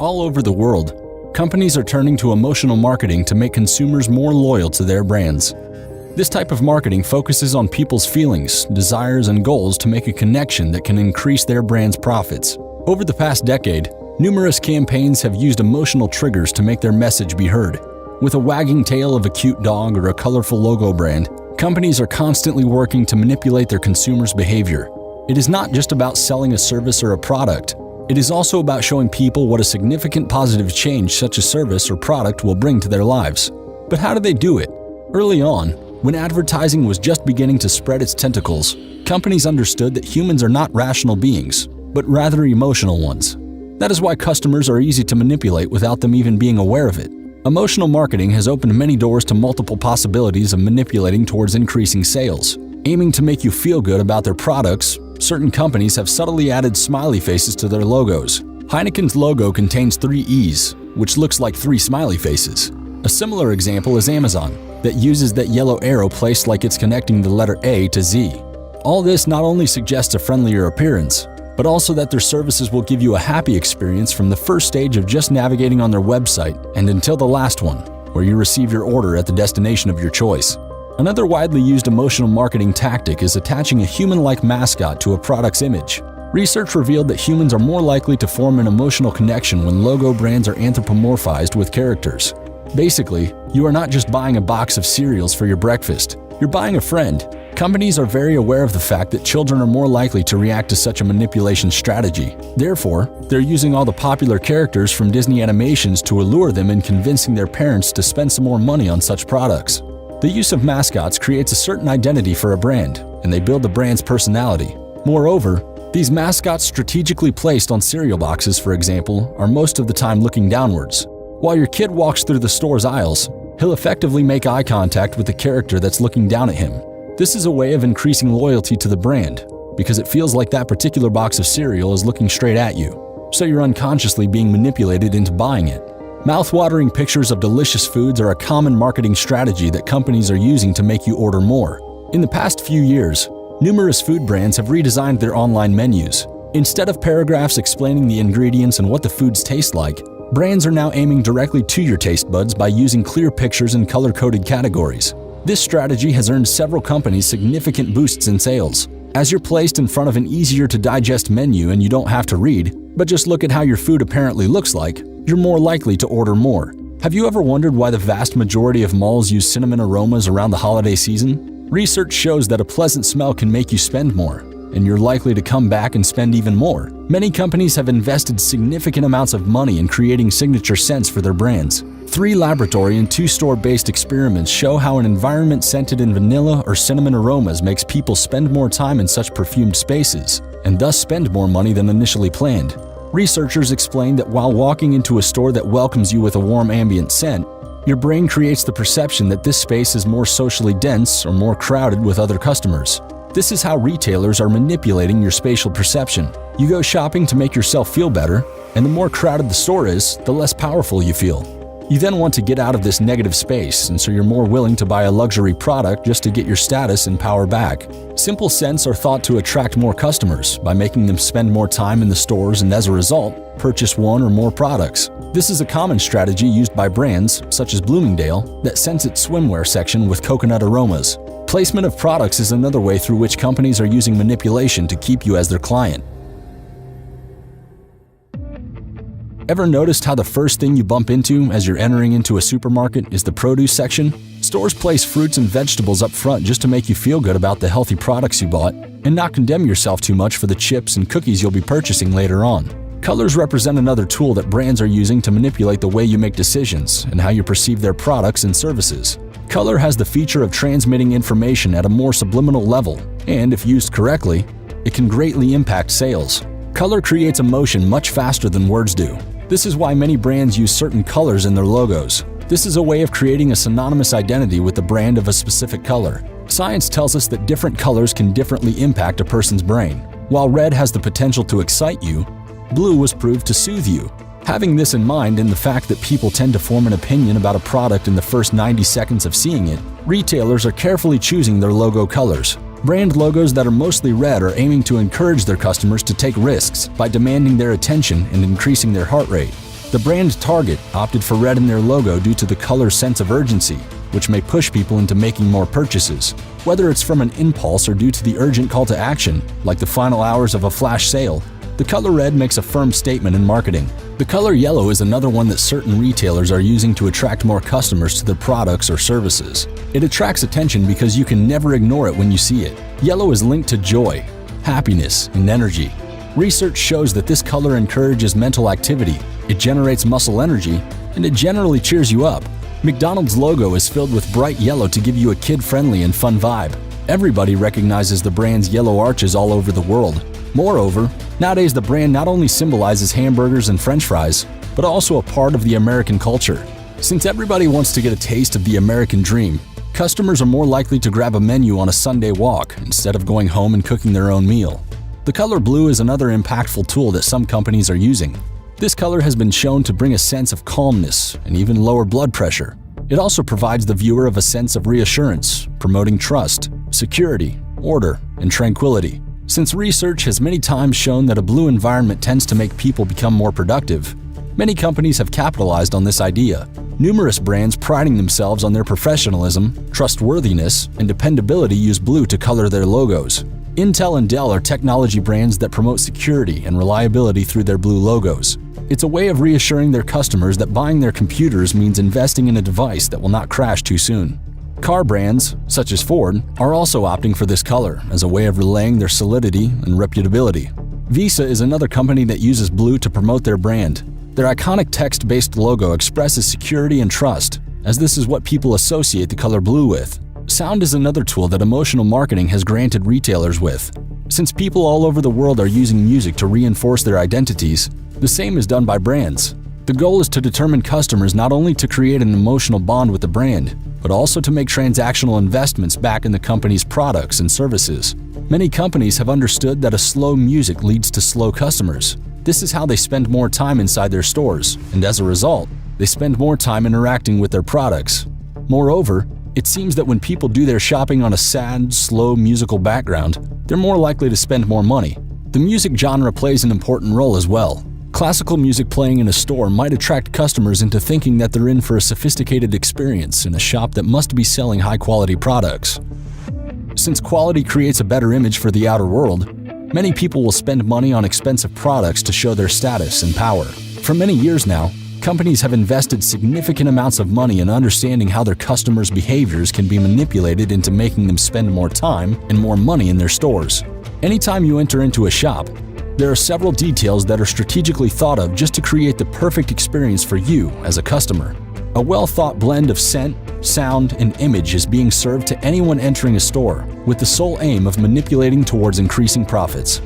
All over the world, companies are turning to emotional marketing to make consumers more loyal to their brands. This type of marketing focuses on people's feelings, desires, and goals to make a connection that can increase their brand's profits. Over the past decade, numerous campaigns have used emotional triggers to make their message be heard. With a wagging tail of a cute dog or a colorful logo brand, companies are constantly working to manipulate their consumers' behavior. It is not just about selling a service or a product. It is also about showing people what a significant positive change such a service or product will bring to their lives. But how do they do it? Early on, when advertising was just beginning to spread its tentacles, companies understood that humans are not rational beings, but rather emotional ones. That is why customers are easy to manipulate without them even being aware of it. Emotional marketing has opened many doors to multiple possibilities of manipulating towards increasing sales. Aiming to make you feel good about their products, certain companies have subtly added smiley faces to their logos. Heineken's logo contains 3 E's, which looks like 3 smiley faces. A similar example is Amazon, that uses that yellow arrow placed like it's connecting the letter A to Z. All this not only suggests a friendlier appearance, but also that their services will give you a happy experience from the first stage of just navigating on their website and until the last one, where you receive your order at the destination of your choice. Another widely used emotional marketing tactic is attaching a human-like mascot to a product's image. Research revealed that humans are more likely to form an emotional connection when logo brands are anthropomorphized with characters. Basically, you are not just buying a box of cereals for your breakfast, you're buying a friend. Companies are very aware of the fact that children are more likely to react to such a manipulation strategy. Therefore, they're using all the popular characters from Disney animations to allure them in convincing their parents to spend some more money on such products. The use of mascots creates a certain identity for a brand, and they build the brand's personality. Moreover, these mascots strategically placed on cereal boxes, for example, are most of the time looking downwards. While your kid walks through the store's aisles, he'll effectively make eye contact with the character that's looking down at him. This is a way of increasing loyalty to the brand, because it feels like that particular box of cereal is looking straight at you, so you're unconsciously being manipulated into buying it. Mouth-watering pictures of delicious foods are a common marketing strategy that companies are using to make you order more. In the past few years, numerous food brands have redesigned their online menus. Instead of paragraphs explaining the ingredients and what the foods taste like, brands are now aiming directly to your taste buds by using clear pictures and color-coded categories. This strategy has earned several companies significant boosts in sales. As you're placed in front of an easier-to-digest menu and you don't have to read, but just look at how your food apparently looks like, you're more likely to order more. Have you ever wondered why the vast majority of malls use cinnamon aromas around the holiday season? Research shows that a pleasant smell can make you spend more, and you're likely to come back and spend even more. Many companies have invested significant amounts of money in creating signature scents for their brands. 3 laboratory and 2 store-based experiments show how an environment scented in vanilla or cinnamon aromas makes people spend more time in such perfumed spaces, and thus spend more money than initially planned. Researchers explain that while walking into a store that welcomes you with a warm ambient scent, your brain creates the perception that this space is more socially dense or more crowded with other customers. This is how retailers are manipulating your spatial perception. You go shopping to make yourself feel better, and the more crowded the store is, the less powerful you feel. You then want to get out of this negative space, and so you're more willing to buy a luxury product just to get your status and power back. Simple scents are thought to attract more customers by making them spend more time in the stores and as a result, purchase one or more products. This is a common strategy used by brands, such as Bloomingdale, that scents its swimwear section with coconut aromas. Placement of products is another way through which companies are using manipulation to keep you as their client. Ever noticed how the first thing you bump into as you're entering into a supermarket is the produce section? Stores place fruits and vegetables up front just to make you feel good about the healthy products you bought and not condemn yourself too much for the chips and cookies you'll be purchasing later on. Colors represent another tool that brands are using to manipulate the way you make decisions and how you perceive their products and services. Color has the feature of transmitting information at a more subliminal level, and if used correctly, it can greatly impact sales. Color creates emotion much faster than words do. This is why many brands use certain colors in their logos. This is a way of creating a synonymous identity with the brand of a specific color. Science tells us that different colors can differently impact a person's brain. While red has the potential to excite you, blue was proved to soothe you. Having this in mind and the fact that people tend to form an opinion about a product in the first 90 seconds of seeing it, retailers are carefully choosing their logo colors. Brand logos that are mostly red are aiming to encourage their customers to take risks by demanding their attention and increasing their heart rate. The brand Target opted for red in their logo due to the color's sense of urgency, which may push people into making more purchases. Whether it's from an impulse or due to the urgent call to action, like the final hours of a flash sale, the color red makes a firm statement in marketing. The color yellow is another one that certain retailers are using to attract more customers to their products or services. It attracts attention because you can never ignore it when you see it. Yellow is linked to joy, happiness, and energy. Research shows that this color encourages mental activity, it generates muscle energy, and it generally cheers you up. McDonald's logo is filled with bright yellow to give you a kid-friendly and fun vibe. Everybody recognizes the brand's yellow arches all over the world. Moreover, nowadays the brand not only symbolizes hamburgers and French fries, but also a part of the American culture. Since everybody wants to get a taste of the American dream, customers are more likely to grab a menu on a Sunday walk instead of going home and cooking their own meal. The color blue is another impactful tool that some companies are using. This color has been shown to bring a sense of calmness and even lower blood pressure. It also provides the viewer of a sense of reassurance, promoting trust, security, order, and tranquility. Since research has many times shown that a blue environment tends to make people become more productive, many companies have capitalized on this idea. Numerous brands priding themselves on their professionalism, trustworthiness, and dependability use blue to color their logos. Intel and Dell are technology brands that promote security and reliability through their blue logos. It's a way of reassuring their customers that buying their computers means investing in a device that will not crash too soon. Car brands, such as Ford, are also opting for this color as a way of relaying their solidity and reputability. Visa is another company that uses blue to promote their brand. Their iconic text-based logo expresses security and trust, as this is what people associate the color blue with. Sound is another tool that emotional marketing has granted retailers with. Since people all over the world are using music to reinforce their identities, the same is done by brands. The goal is to determine customers not only to create an emotional bond with the brand, but also to make transactional investments back in the company's products and services. Many companies have understood that a slow music leads to slow customers. This is how they spend more time inside their stores, and as a result, they spend more time interacting with their products. Moreover, it seems that when people do their shopping on a sad, slow musical background, they're more likely to spend more money. The music genre plays an important role as well. Classical music playing in a store might attract customers into thinking that they're in for a sophisticated experience in a shop that must be selling high-quality products. Since quality creates a better image for the outer world, many people will spend money on expensive products to show their status and power. For many years now, companies have invested significant amounts of money in understanding how their customers' behaviors can be manipulated into making them spend more time and more money in their stores. Anytime you enter into a shop, there are several details that are strategically thought of just to create the perfect experience for you as a customer. A well-thought blend of scent, sound, and image is being served to anyone entering a store, with the sole aim of manipulating towards increasing profits.